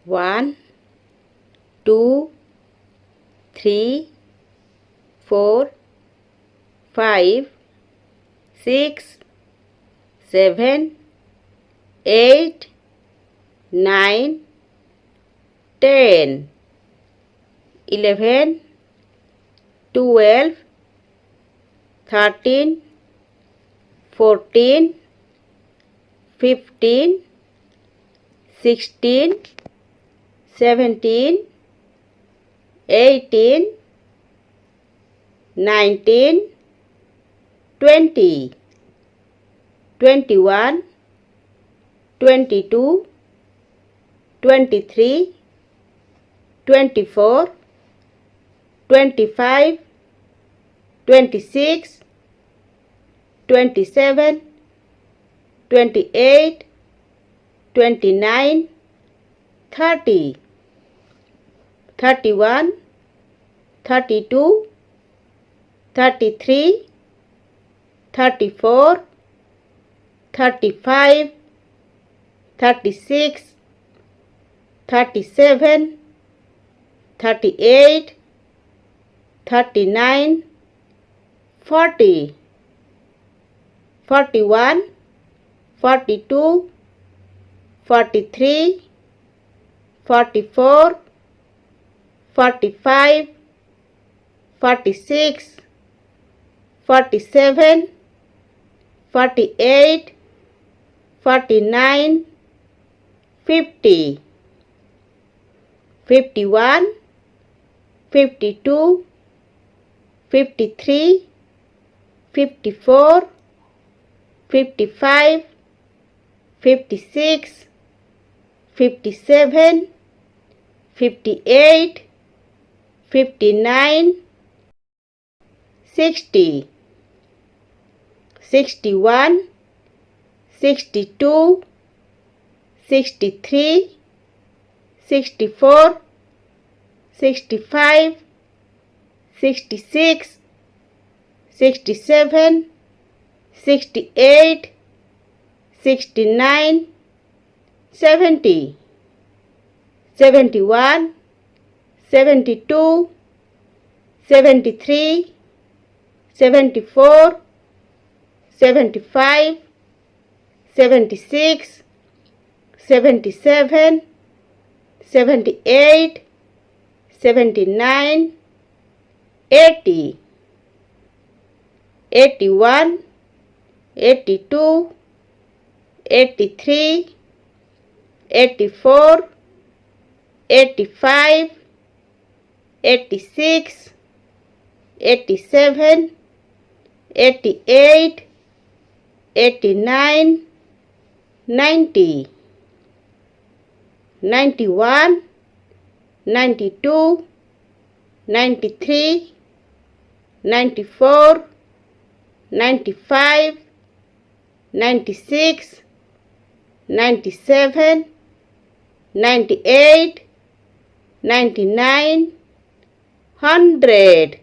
1, 2, 3, 4, 5, 6, 7, 8, 9, 10, 11, 12, 13, 14, 15, 16, 17, 18, 19, 20, 21, 22, 23, 24, 25, 26, 27, 28, 29, 30, 31, 32, 33, 34, 35, 36, 37, 38, 39, 40, 41, 42, 43, 44, 45, 46, 47, 48, 49, 50, 51, 52, 53, 54, 55, 56, 57, 58, 59, 60, 61, 62, 63, 64, 65, 66, 67, 68, 69, 70, 71, 72, 73, 74, 75, 76, 77, 78, 79, 80, 81, 82, 83, 84, 85, 86, 87, 88, 89, 90, 91, 92, 93, 94, 95, 96, 97, 98, 99, 100.